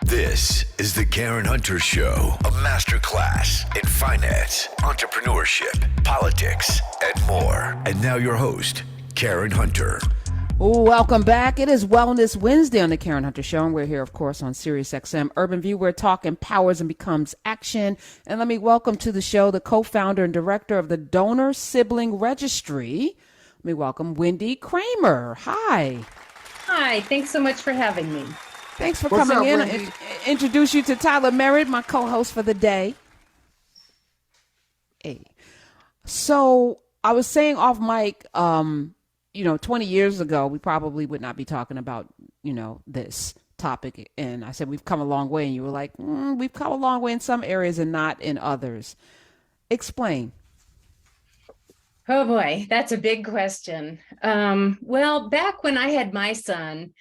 This is the Karen Hunter Show, a masterclass in finance, entrepreneurship, politics, and more. And now your host, Karen Hunter. Welcome back. It is Wellness Wednesday on the Karen Hunter Show, and we're here, of course, on SiriusXM Urban View, where talk empowers and becomes action. And let me welcome to the show the co-founder and director of the Donor Sibling Registry. Let me welcome Wendy Kramer. Hi. Hi. Thanks so much for having me. Thanks for coming in. Introduce you to Tyler Merritt, my co-host for the day. Hey. So I was saying off mic, 20 years ago, we probably would not be talking about, this topic. And I said, we've come a long way. And you were like, we've come a long way in some areas and not in others. Explain. Oh boy, that's a big question. Well, back when I had my son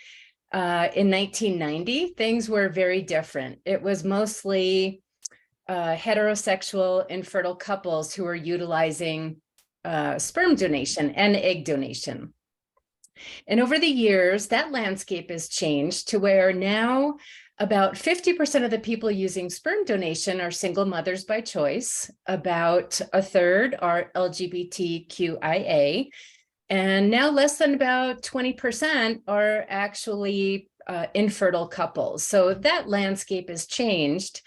in 1990, things were very different. It was mostly heterosexual infertile couples who were utilizing sperm donation and egg donation. And over the years, that landscape has changed to where now about 50% of the people using sperm donation are single mothers by choice. About a third are LGBTQIA. And now less than about 20% are actually infertile couples. So that landscape has changed.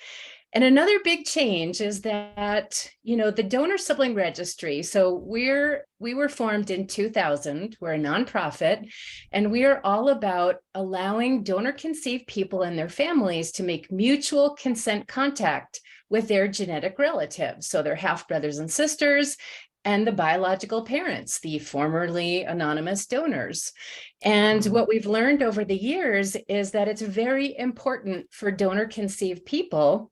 And another big change is that, the Donor Sibling Registry, so we were formed in 2000, we're a nonprofit, and we are all about allowing donor-conceived people and their families to make mutual consent contact with their genetic relatives, so their half-brothers and sisters, and the biological parents, the formerly anonymous donors. And what we've learned over the years is that it's very important for donor-conceived people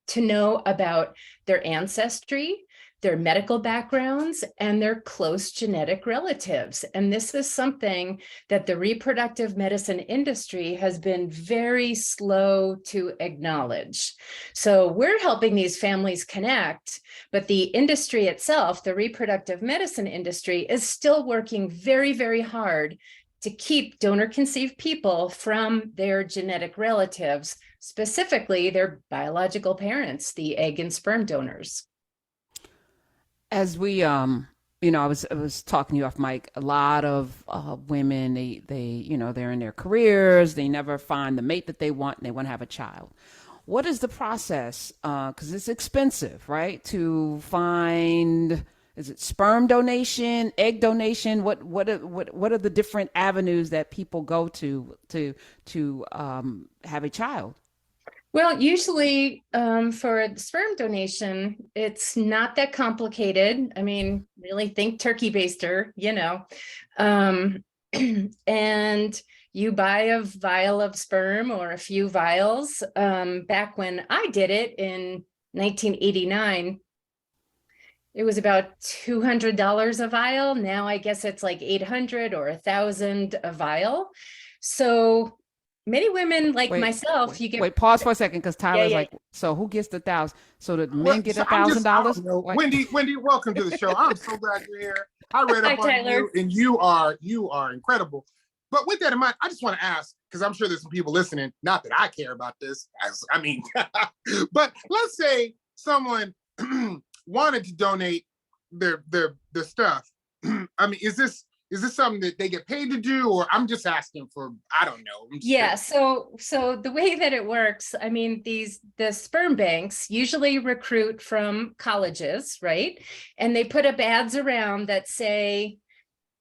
to know about their ancestry, their medical backgrounds, and their close genetic relatives. And this is something that the reproductive medicine industry has been very slow to acknowledge. So we're helping these families connect, but the industry itself, the reproductive medicine industry, is still working very, very hard to keep donor-conceived people from their genetic relatives, specifically their biological parents, the egg and sperm donors. As we, I was talking to you off mic. A lot of women, they're in their careers, they never find the mate that they want, and they want to have a child. What is the process? Because it's expensive, right? To find. Is it sperm donation, egg donation? What are the different avenues that people go to have a child? Well, usually for the sperm donation, it's not that complicated. I mean, really think turkey baster, and you buy a vial of sperm or a few vials. Back when I did it in 1989, it was about $200 a vial. Now I guess it's like $800 or $1,000 a vial. So many women like myself, you get. Wait, pause for a second, because Tyler's like, so who gets the $1,000? So the men get $1,000? Wendy, welcome to the show. I'm so glad you're here. I read up on you, and you are incredible. But with that in mind, I just want to ask, because I'm sure there's some people listening, not that I care about this, but let's say someone wanted to donate their stuff. I mean, is this something that they get paid to do, or I'm just asking for, I don't know. Yeah. So the way that it works, I mean, the sperm banks usually recruit from colleges, right? And they put up ads around that say,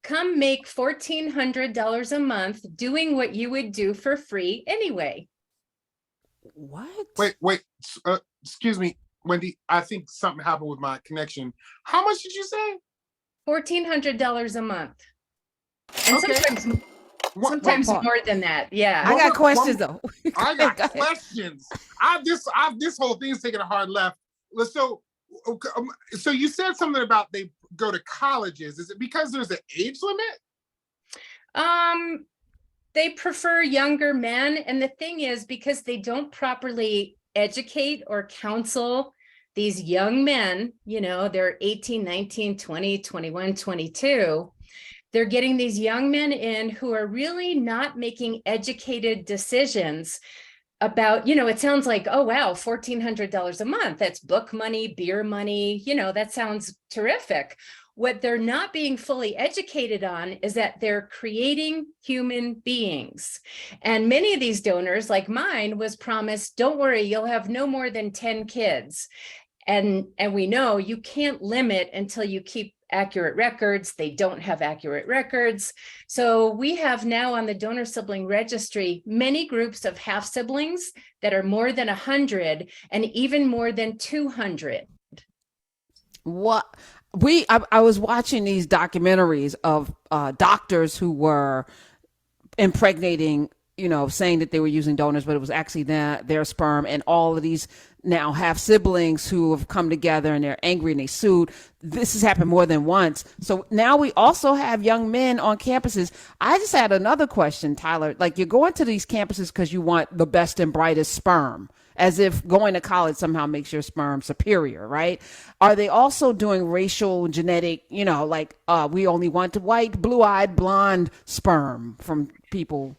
come make $1,400 a month doing what you would do for free anyway. What? Wait, excuse me, Wendy, I think something happened with my connection. How much did you say? $1,400 a month. And okay. sometimes more than that. Yeah. I got questions though. I got questions. This whole thing's taking a hard left. So you said something about they go to colleges. Is it because there's an age limit? They prefer younger men. And the thing is, because they don't properly educate or counsel these young men, they're 18, 19, 20, 21, 22. They're getting these young men in who are really not making educated decisions about, it sounds like, oh, wow, $1,400 a month. That's book money, beer money. That sounds terrific. What they're not being fully educated on is that they're creating human beings. And many of these donors, like mine, was promised, don't worry, you'll have no more than 10 kids. And we know you can't limit until you keep accurate records. They don't have accurate records. So we have now on the donor sibling registry, many groups of half siblings that are more than 100 and even more than 200. What I was watching these documentaries of doctors who were impregnating, saying that they were using donors, but it was actually their sperm, and all of these now have siblings who have come together and they're angry and they sued. This has happened more than once. So now we also have young men on campuses. I just had another question, Tyler. Like, you're going to these campuses because you want the best and brightest sperm, as if going to college somehow makes your sperm superior, right? Are they also doing racial genetic, we only want white, blue-eyed, blonde sperm from people,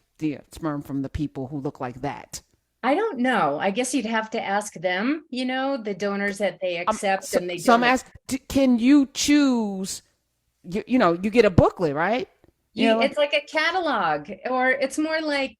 sperm from the people who look like that? I don't know. I guess you'd have to ask them, the donors that they accept and they don't. So I'm asking, can you choose, you get a booklet, right? It's like a catalog, or it's more like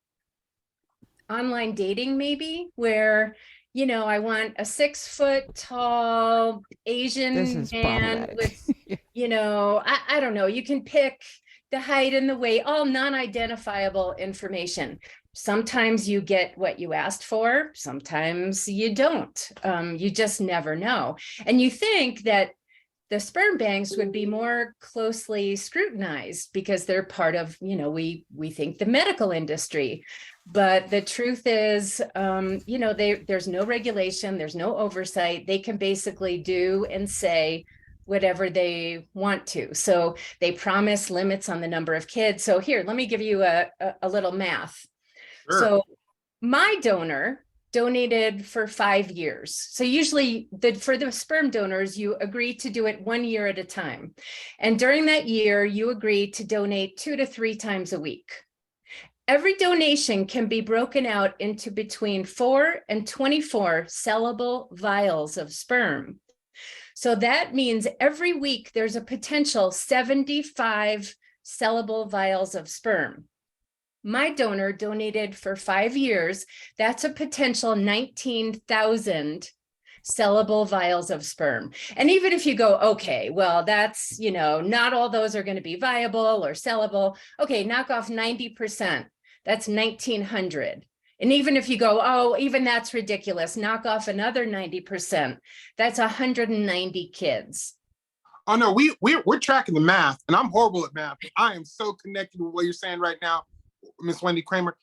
online dating maybe, where, I want a 6-foot tall Asian man with, I don't know. You can pick the height and the weight, all non-identifiable information. Sometimes you get what you asked for, sometimes you don't. You just never know. And you think that the sperm banks would be more closely scrutinized because they're part of, we think the medical industry. But the truth is, there's no regulation, there's no oversight. They can basically do and say whatever they want to. So they promise limits on the number of kids. So here, let me give you a little math. Sure. So my donor donated for 5 years. So usually for the sperm donors, you agree to do it 1 year at a time. And during that year, you agree to donate 2 to 3 times a week. Every donation can be broken out into between 4 and 24 sellable vials of sperm. So that means every week there's a potential 75 sellable vials of sperm. My donor donated for 5 years. That's a potential 19,000 sellable vials of sperm. And even if you go, okay, well, that's, not all those are going to be viable or sellable. Okay, knock off 90%. That's 1,900. And even if you go, oh, even that's ridiculous, knock off another 90%. That's 190 kids. Oh, no, we're tracking the math, and I'm horrible at math. I am so connected with what you're saying right now, Miss Wendy Kramer.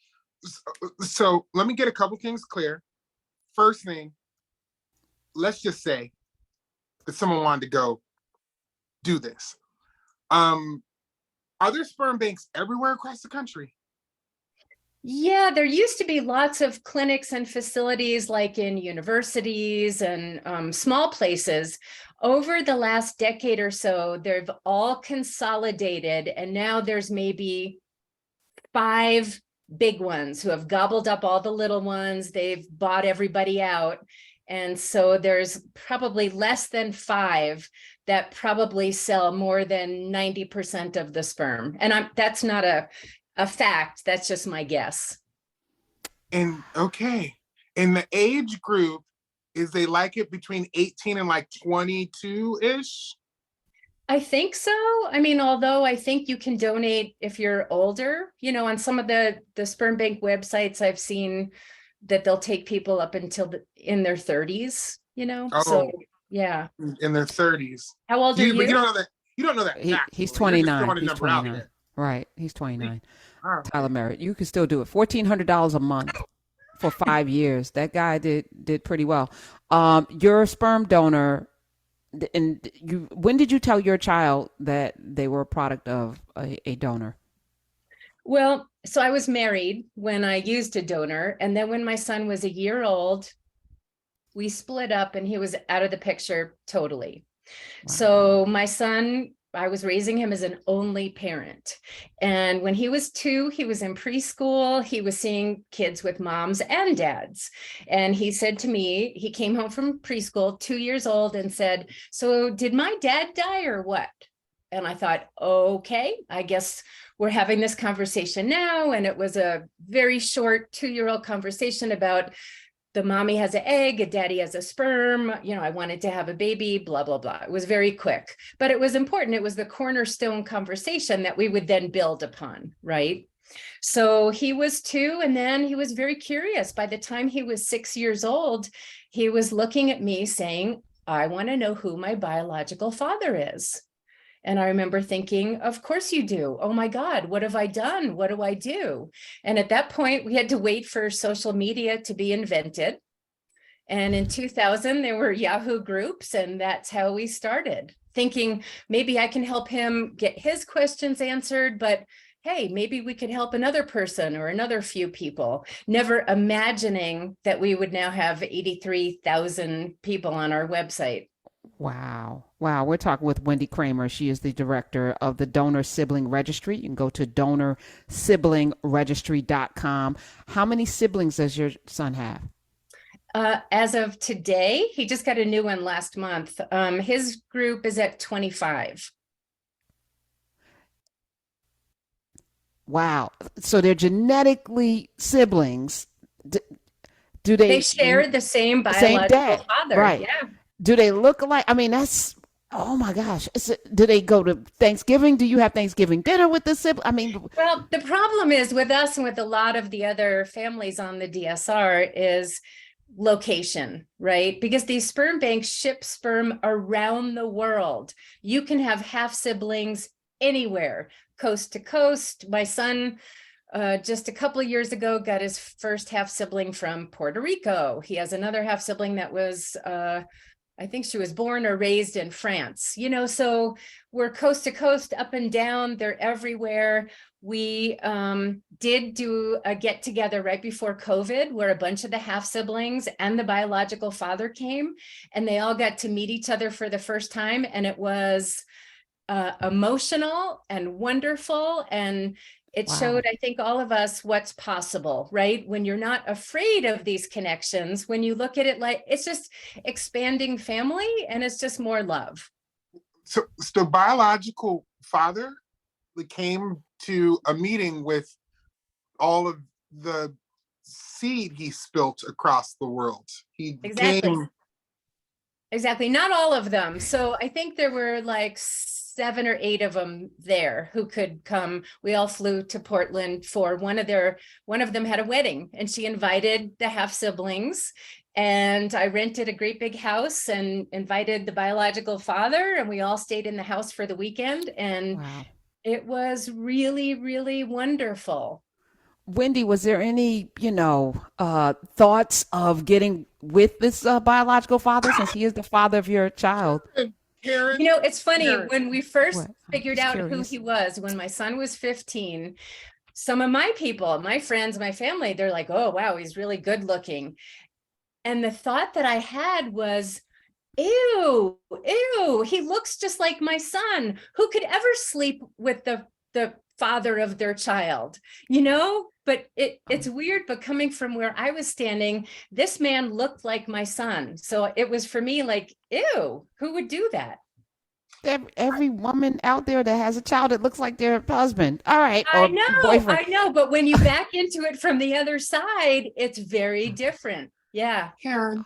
So let me get a couple things clear. First thing, let's just say that someone wanted to go do this. Are there sperm banks everywhere across the country? Yeah, there used to be lots of clinics and facilities like in universities and small places. Over the last decade or so, they've all consolidated, and now there's maybe 5 big ones who have gobbled up all the little ones. They've bought everybody out. And so there's probably less than 5 that probably sell more than 90% of the sperm. And that's not a fact, that's just my guess. And okay. And the age group, is they like it between 18 and like 22-ish? I think so. I mean, although I think you can donate if you're older, on some of the sperm bank websites, I've seen that they'll take people up until in their 30s, Oh, so yeah. In their 30s. How old are you? But you don't know that. You don't know that. He's 29. He's 29. Right. He's 29. Right. Tyler Merritt. You can still do it. $1,400 a month for 5 years. That guy did pretty well. Your sperm donor, and when did you tell your child that they were a product of a donor? Well, so I was married when I used a donor. And then when my son was a year old, we split up and he was out of the picture totally. Wow. So my son I was raising him as an only parent. And when he was 2, he was in preschool. He was seeing kids with moms and dads. And he said to me, he came home from preschool, 2 years old, and said, "So did my dad die or what?" And I thought, okay, I guess we're having this conversation now. And it was a very short 2-year-old conversation about the mommy has an egg, a daddy has a sperm, I wanted to have a baby, blah, blah, blah. It was very quick, but it was important. It was the cornerstone conversation that we would then build upon, right? So he was 2, and then he was very curious. By the time he was 6 years old, he was looking at me saying, "I want to know who my biological father is." And I remember thinking, of course you do. Oh my God, what have I done? What do I do? And at that point, we had to wait for social media to be invented. And in 2000, there were Yahoo groups, and that's how we started, thinking maybe I can help him get his questions answered, but hey, maybe we could help another person or another few people, never imagining that we would now have 83,000 people on our website. Wow. Wow. We're talking with Wendy Kramer. She is the director of the Donor Sibling Registry. You can go to donorsibling.registry.com. How many siblings does your son have? As of today, he just got a new one last month. His group is at 25. Wow. So they're genetically siblings. Do They share the same biological father. Right. Yeah. Do they look alike? I mean, oh my gosh. Do they go to Thanksgiving? Do you have Thanksgiving dinner with the sibling? I mean, well, the problem is with us and with a lot of the other families on the DSR is location, right? Because these sperm banks ship sperm around the world. You can have half siblings anywhere, coast to coast. My son, just a couple of years ago, got his first half sibling from Puerto Rico. He has another half sibling that was, I think she was born or raised in France, so we're coast to coast, up and down, they're everywhere. We did do a get together right before COVID where a bunch of the half siblings and the biological father came, and they all got to meet each other for the first time. And it was emotional and wonderful. And it showed, I think, all of us what's possible, right? When you're not afraid of these connections, when you look at it like it's just expanding family and it's just more love. So the biological father came to a meeting with all of the seed he spilt across the world. Exactly. Not all of them. So I think there were like 7 or 8 of them there who could come. We all flew to Portland for one of them had a wedding, and she invited the half siblings, and I rented a great big house and invited the biological father, and we all stayed in the house for the weekend. And it was really, really wonderful. Wendy, was there any, thoughts of getting with this biological father since he is the father of your child? Karen, it's funny, when we first figured out who he was, when my son was 15, some of my people, my friends, my family, they're like, "Oh, wow, he's really good looking." And the thought that I had was, ew, he looks just like my son. Who could ever sleep with the father of their child, but it's weird, but coming from where I was standing, this man looked like my son. So it was for me like, ew, who would do that? Every woman out there that has a child, it looks like their husband. All right. I know. But when you back into it from the other side, it's very different. Yeah. Karen.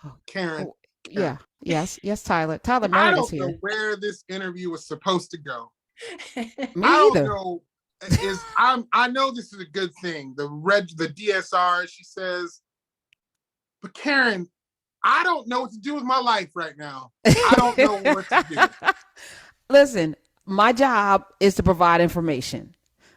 Yeah. Yes, Tyler. Tyler I Meredith's don't know here. where this interview was supposed to go. Me I either. don't know. I know this is a good thing. The DSR, she says, but Karen, I don't know what to do with my life right now. I don't know what to do. Listen, my job is to provide information.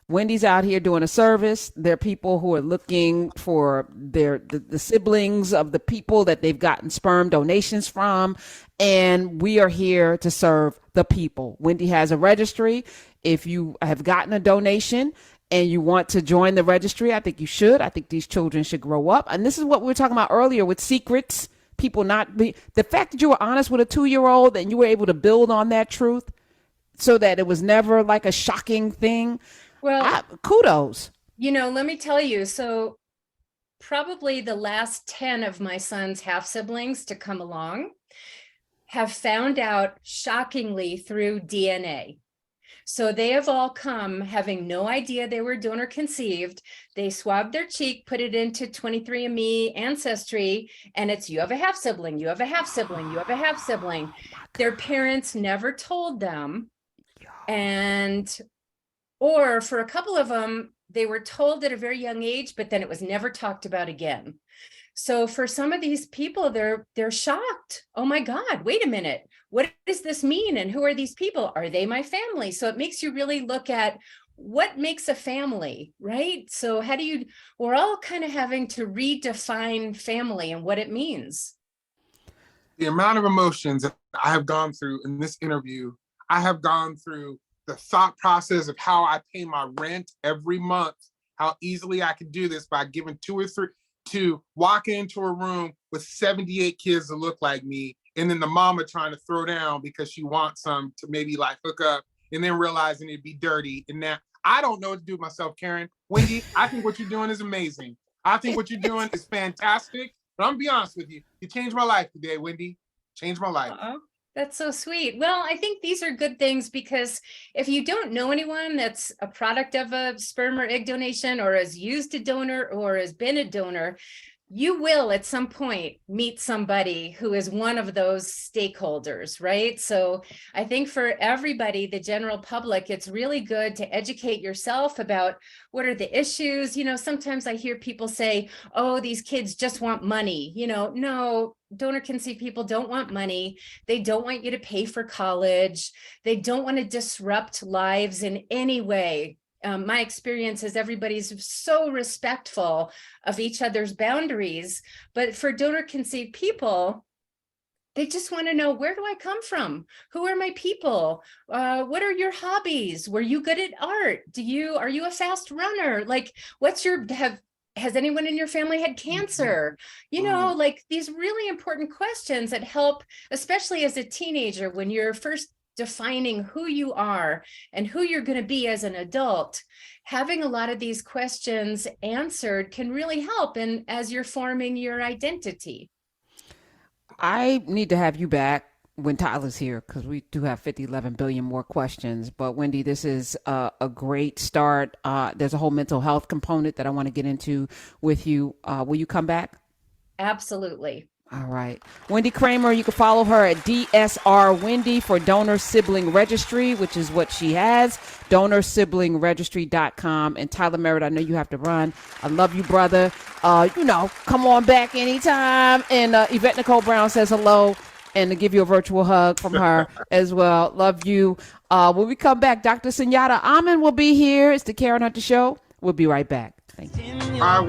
Wendy's out here doing a service. There are people who are looking for the siblings of the people that they've gotten sperm donations from, and we are here to serve the people. Wendy has a registry. If you have gotten a donation and you want to join the registry, I think you should. I think these children should grow up. And this is what we were talking about earlier with secrets, the fact that you were honest with a 2-year-old and you were able to build on that truth. so that it was never like a shocking thing. Well, Kudos. let me tell you. So probably the last 10 of my son's half siblings to come along have found out shockingly through DNA. So they have all come having no idea they were donor conceived. They swabbed their cheek, put it into 23andMe Ancestry, and it's you have a half sibling, you have a half sibling, you have a half sibling. Their parents never told them. Or for a couple of them, they were told at a very young age, but then it was never talked about again. So for some of these people, they're shocked. Oh my God, wait a minute. What does this mean? And who are these people? Are they my family? So it makes you really look at what makes a family, right? So we're all kind of having to redefine family and what it means. The amount of emotions that I have gone through in this interview, I have gone through the thought process of how I pay my rent every month, how easily I can do this by giving 2 or 3, to walk into a room with 78 kids that look like me, and then the mama trying to throw down because she wants some to maybe like hook up, and then realizing it'd be dirty. And now I don't know what to do with myself, Karen. Wendy, I think what you're doing is amazing. I think what you're doing is fantastic. But I'm gonna be honest with you. You changed my life today, Wendy. Changed my life. Uh-oh. That's so sweet. Well, I think these are good things because if you don't know anyone that's a product of a sperm or egg donation or has used a donor or has been a donor, you will at some point meet somebody who is one of those stakeholders, right? So I think for everybody, the general public, it's really good to educate yourself about what are the issues. Sometimes I hear people say, oh, these kids just want money. No, donor conceived people don't want money. They don't want you to pay for college. They don't want to disrupt lives in any way. My experience is everybody's so respectful of each other's boundaries, but for donor conceived people, they just want to know, where do I come from? Who are my people? What are your hobbies? Were you good at art? Are you a fast runner? Like, has anyone in your family had cancer? Like these really important questions that help, especially as a teenager, when you're first defining who you are and who you're going to be as an adult. Having a lot of these questions answered can really help and as you're forming your identity. I need to have you back when Tyler's here because we do have 11 billion more questions. But Wendy, this is a great start. There's a whole mental health component that I want to get into with you. Will you come back? Absolutely. All right. Wendy Kramer, you can follow her at DSR Wendy for Donor Sibling Registry, which is what she has, donorsiblingregistry.com. And Tyler Merritt, I know you have to run. I love you, brother. Come on back anytime. And Yvette Nicole Brown says hello and to give you a virtual hug from her as well. Love you. When we come back, Dr. Sunyata Amin will be here. It's the Karen Hunter Show. We'll be right back. Thank you.